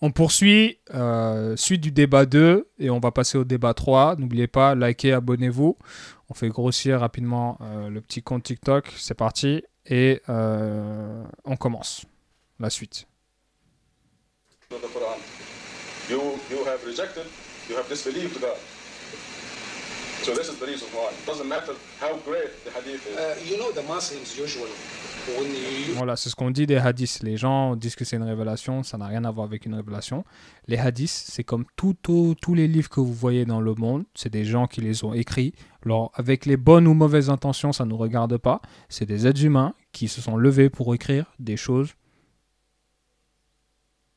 On poursuit, suite du débat 2 et on va passer au débat 3. N'oubliez pas, likez, abonnez-vous. On fait grossir rapidement le petit compte TikTok. C'est parti et on commence la suite. You have rejected, you have disbelieved God. So this is the reason why. It doesn't matter how great the hadith is. You know the Muslims usually when you... Voilà, c'est ce qu'on dit des hadiths. Les gens disent que c'est une révélation, ça n'a rien à voir avec une révélation. Les hadiths, c'est comme tous les livres que vous voyez dans le monde, c'est des gens qui les ont écrits. Alors, avec les bonnes ou mauvaises intentions, ça ne nous regarde pas. C'est des êtres humains qui se sont levés pour écrire des choses,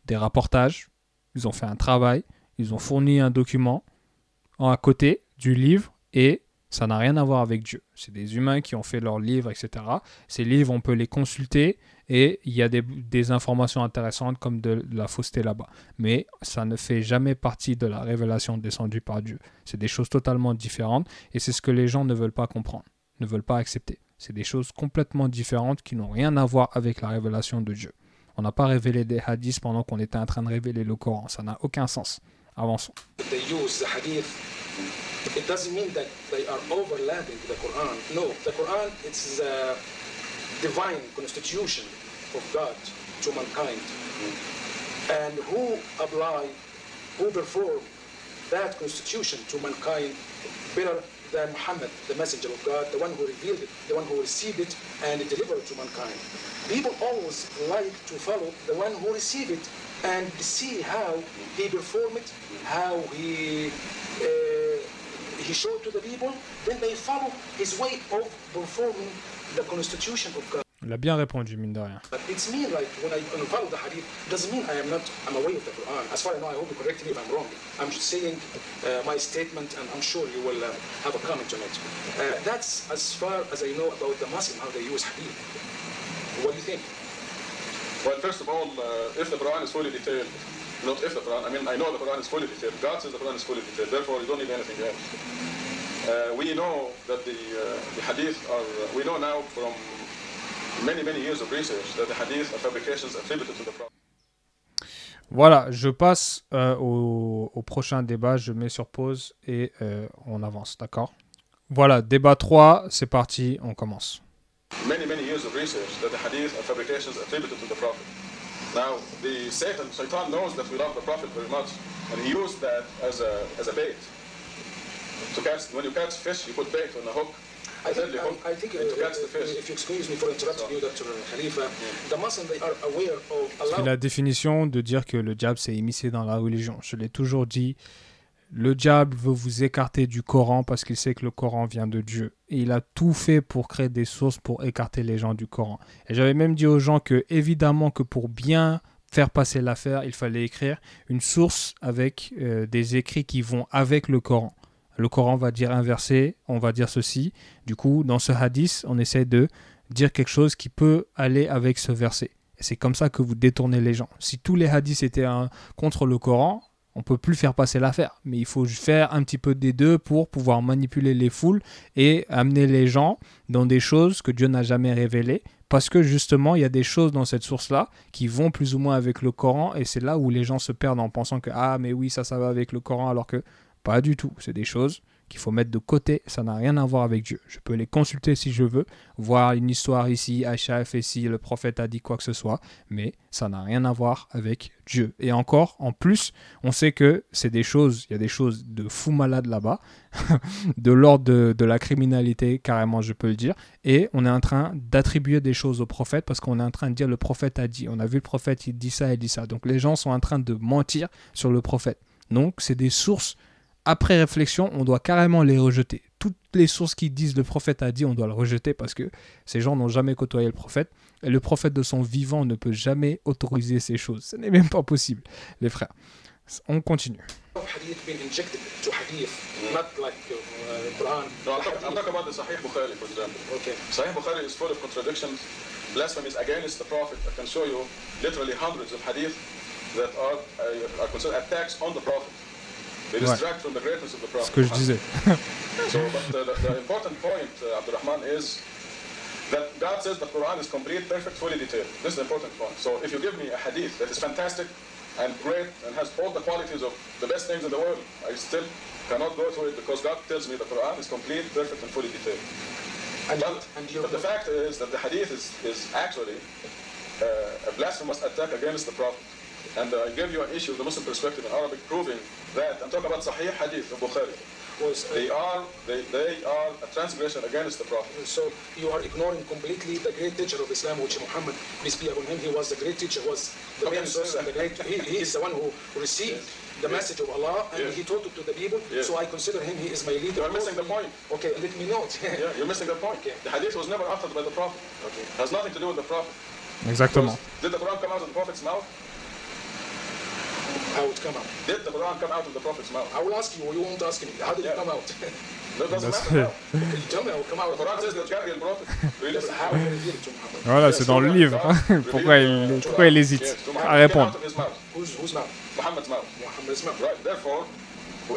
des rapportages. Ils ont fait un travail, ils ont fourni un document à côté du livre et ça n'a rien à voir avec Dieu. C'est des humains qui ont fait leurs livres, etc. Ces livres, on peut les consulter et il y a des informations intéressantes comme de la fausseté là-bas. Mais ça ne fait jamais partie de la révélation descendue par Dieu. C'est des choses totalement différentes et c'est ce que les gens ne veulent pas comprendre, ne veulent pas accepter. C'est des choses complètement différentes qui n'ont rien à voir avec la révélation de Dieu. On n'a pas révélé des hadiths pendant qu'on était en train de révéler le Coran. Ça n'a aucun sens. Avançons. they use the hadith, it doesn't mean that they are overlapping the Quran. No, the Quran, it's the divine constitution of God to mankind. And who perform that constitution to mankind better than Muhammad, the messenger of God, the one who revealed it, the one who received it and delivered it to mankind. People always like to follow the one who received it and see how he performed it, how he showed to the people, then they follow his way of performing the constitution of God. Il a bien répondu, mine de rien. But it's mean like when I follow the hadith, doesn't mean I'm away of the Quran. As far as I know, I hope you correct me if I'm wrong. I'm just saying my statement and I'm sure you will have a comment on it. That's as far as I know about the Muslim, how they use hadith. What do you think? Well, first of all, if the Quran is fully detailed, not if the Quran, I mean, I know the Quran is fully detailed. God says the Quran is fully detailed, therefore you don't need anything else. We know that the hadith are, we know now from many years of research that the hadith are fabrications attributed to the Prophet. Voilà, je passe au prochain débat, je mets sur pause et on avance, d'accord? Voilà, débat 3, c'est parti, on commence. Many years of research that the hadith are fabrications attributed to the Prophet. Now, Satan knows that we love the Prophet very much, and he used that as a bait. To catch, when you catch fish, you put bait on a hook. I think to catch the fish. If you excuse me for interrupting you, Dr. Khalifa, the Muslims, they are aware of C'est la définition de dire que le diable s'est immiscé dans la religion. Je l'ai toujours dit, le diable veut vous écarter du Coran parce qu'il sait que le Coran vient de Dieu. Et il a tout fait pour créer des sources pour écarter les gens du Coran. Et j'avais même dit aux gens que, évidemment, que pour bien faire passer l'affaire, il fallait écrire une source avec des écrits qui vont avec le Coran. Le Coran va dire un verset, on va dire ceci. Du coup, dans ce hadith, on essaie de dire quelque chose qui peut aller avec ce verset. Et c'est comme ça que vous détournez les gens. Si tous les hadiths étaient contre le Coran, on ne peut plus faire passer l'affaire. Mais il faut faire un petit peu des deux pour pouvoir manipuler les foules et amener les gens dans des choses que Dieu n'a jamais révélées. Parce que justement, il y a des choses dans cette source-là qui vont plus ou moins avec le Coran. Et c'est là où les gens se perdent en pensant que « Ah, mais oui, ça va avec le Coran », alors que pas du tout. C'est des choses qu'il faut mettre de côté. Ça n'a rien à voir avec Dieu. Je peux les consulter si je veux, voir une histoire ici, Aïcha a fait ci, le prophète a dit quoi que ce soit, mais ça n'a rien à voir avec Dieu. Et encore, en plus, on sait que c'est des choses, il y a des choses de fous malades là-bas, de l'ordre de la criminalité, carrément, je peux le dire, et on est en train d'attribuer des choses au prophète parce qu'on est en train de dire le prophète a dit. On a vu le prophète, il dit ça, il dit ça. Donc les gens sont en train de mentir sur le prophète. Donc c'est des sources. Après réflexion, on doit carrément les rejeter. Toutes les sources qui disent le prophète a dit, on doit le rejeter parce que ces gens n'ont jamais côtoyé le prophète. Et le prophète de son vivant ne peut jamais autoriser ces choses. Ce n'est même pas possible, les frères. On continue. hadith being injected to hadith, not like Quran. No, I'm talking about the Sahih Bukhari, for example. Okay. Sahih Bukhari is full of contradictions, blasphemies against the Prophet. I can show you literally hundreds of hadith that are considered attacks on the Prophet. They distract from the greatness of the Prophet. Ce que je disais. So, but the important point, Abdurrahman, is that God says the Quran is complete, perfect, fully detailed. This is the important point. So if you give me a hadith that is fantastic, and great and has all the qualities of the best things in the world, I still cannot go through it because God tells me the Quran is complete, perfect, and fully detailed. But the fact is that the hadith is actually a blasphemous attack against the Prophet. And I gave you an issue of the Muslim perspective in Arabic proving that. I'm talking about Sahih Hadith of Bukhari. They are a transgression against the Prophet. So you are ignoring completely the great teacher of Islam, which Muhammad, peace be upon him, he was the great teacher, was the main source, and the great, he is the one who received the message of Allah, and he taught it to the people. So I consider him, he is my leader. You're missing the point. Okay, let me know it. Yeah, you're missing the point. Okay. The hadith was never uttered by the Prophet. Okay. It has nothing to do with the Prophet. Exactement. Because did the Quran come out of the Prophet's mouth? How it come out? Did the Quran come out of the Prophet's mouth? I will ask you, or you won't ask me. How did it come out? No, it doesn't matter how. Okay, you tell me how it come out. The Quran says that Gabriel brought it. How did it get to Muhammad? Voilà, c'est dans le livre. Pourquoi il hésite à répondre? Whose mouth? Muhammad's mouth. Muhammad's mouth. Right, therefore,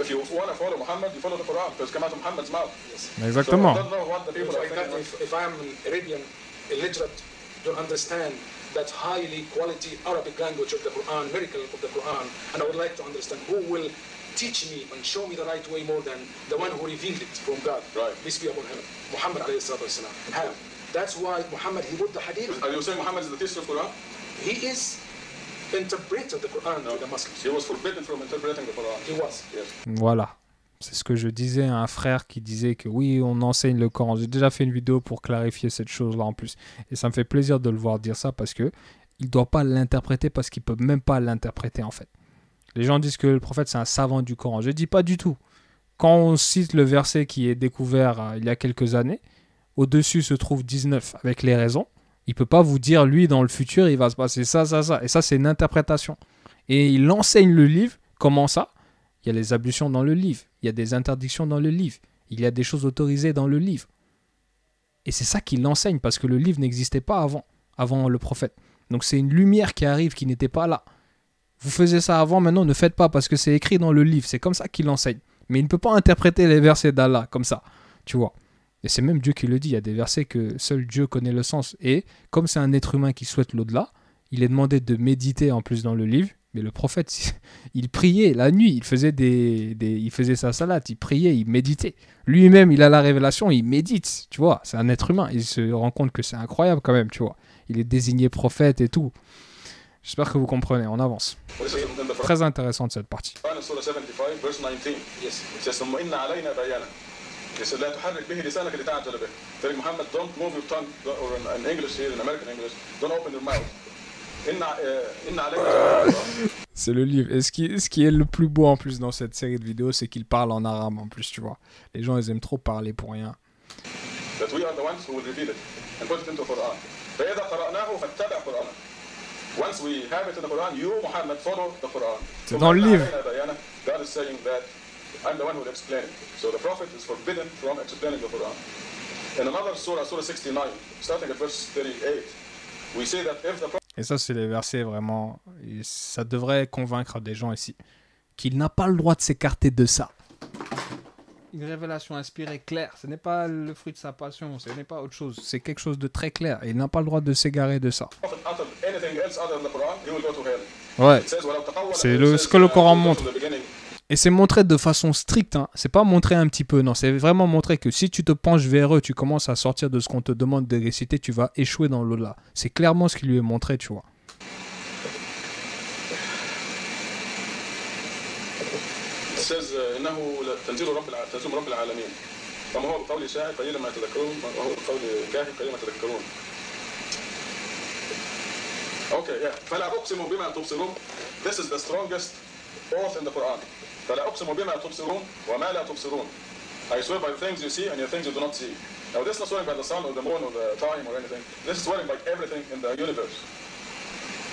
if you want to follow Muhammad, you follow the Quran, because it comes out of Muhammad's mouth. Yes. Exactement. So I don't know what the people are thinking. If I am an Arabian illiterate, don't understand that highly quality Arabic language of the Quran, miracle of the Quran, and I would like to understand who will teach me and show me the right way more than the one who revealed it from God. Right. Peace be upon him. Muhammad alayhi salatu wasalam. How? That's why Muhammad, he put the hadith. Are you saying Muhammad is the teacher of the Quran? He is interpreted the Quran to the Muslims. He was forbidden from interpreting the Quran. He was. Yes. Voilà. C'est ce que je disais à un frère qui disait que oui, on enseigne le Coran. J'ai déjà fait une vidéo pour clarifier cette chose-là en plus. Et ça me fait plaisir de le voir dire ça parce que il ne doit pas l'interpréter parce qu'il ne peut même pas l'interpréter en fait. Les gens disent que le prophète c'est un savant du Coran. Je ne dis pas du tout. Quand on cite le verset qui est découvert il y a quelques années, au-dessus se trouve 19 avec les raisons. Il ne peut pas vous dire, lui, dans le futur, il va se passer ça, ça, ça. Et ça, c'est une interprétation. Et il enseigne le livre. Comment ça ? Il y a les ablutions dans le livre. Il y a des interdictions dans le livre. Il y a des choses autorisées dans le livre. Et c'est ça qu'il enseigne parce que le livre n'existait pas avant le prophète. Donc c'est une lumière qui arrive qui n'était pas là. Vous faisiez ça avant, maintenant ne faites pas parce que c'est écrit dans le livre. C'est comme ça qu'il enseigne. Mais il ne peut pas interpréter les versets d'Allah comme ça. Tu vois. Et c'est même Dieu qui le dit. Il y a des versets que seul Dieu connaît le sens. Et comme c'est un être humain qui souhaite l'au-delà, il est demandé de méditer en plus dans le livre. Mais le prophète, il priait la nuit, il faisait sa salade, il priait, il méditait. Lui-même, il a la révélation, il médite, tu vois. C'est un être humain, il se rend compte que c'est incroyable quand même, tu vois. Il est désigné prophète et tout. J'espère que vous comprenez, on avance. Très intéressante cette partie. C'est le livre. Et ce qui est le plus beau en plus dans cette série de vidéos, c'est qu'il parle en arabe en plus, tu vois. Les gens, ils aiment trop parler pour rien. C'est dans le livre. I'm the one who will explain it. So the Prophet is forbidden from explaining the Quran. In another surah, Surah 69, starting at verse 38, we say that if the Prophet... Et ça, c'est les versets vraiment... Et ça devrait convaincre des gens ici qu'il n'a pas le droit de s'écarter de ça. Une révélation inspirée claire. Ce n'est pas le fruit de sa passion. Ce n'est pas autre chose. C'est quelque chose de très clair. Et il n'a pas le droit de s'égarer de ça. Ouais. C'est ce que le Coran montre. Et c'est montré de façon stricte, hein. C'est pas montré un petit peu, non. C'est vraiment montré que si tu te penches vers eux, tu commences à sortir de ce qu'on te demande de réciter, tu vas échouer dans l'au-delà. C'est clairement ce qui lui est montré, tu vois. Okay, yeah. فلا أقسم بما تبصرون. This is the strongest oath in the Quran. فلا أقسم بما تبصرون وما لا تبصرون. I swear by the things you see and the things you do not see. Now this is not swearing by the sun or the moon or the time or anything. This is swearing by everything in the universe.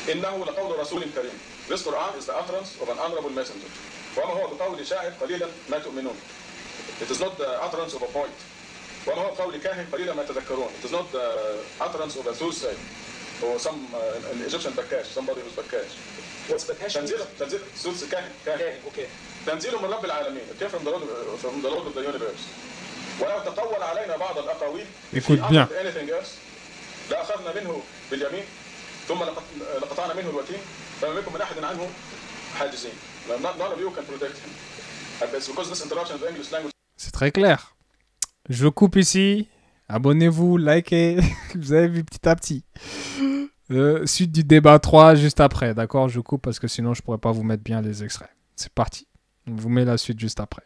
إنه لقول رسول كريم. This Quran is the utterance of an honorable messenger. وما هو بقول شاعر قليلا ما تؤمنون. It is not the utterance of a poet. وما هو بقول كاهن قليلا ما تذكرون. It is not the utterance of a soothsayer or some an Egyptian bakash, somebody who's bakash. What's bakash? تنزيل سوس كاهن. Okay. تنزيل من رب العالمين. It came from the Lord of the universe. ولو تقول علينا بعض الأقاويل Écoute bien. anything else لأخذنا منه باليمين ثم لقطعنا منه الوتين فما منكم من أحد عنه حاجزين. None of you can protect him. It's because this interruption of the English language. C'est très clair. Je coupe ici. Abonnez-vous, likez. Vous avez vu petit à petit. Suite du débat 3 juste après. D'accord, je coupe parce que sinon je pourrais pas vous mettre bien les extraits. C'est parti. On vous met la suite juste après.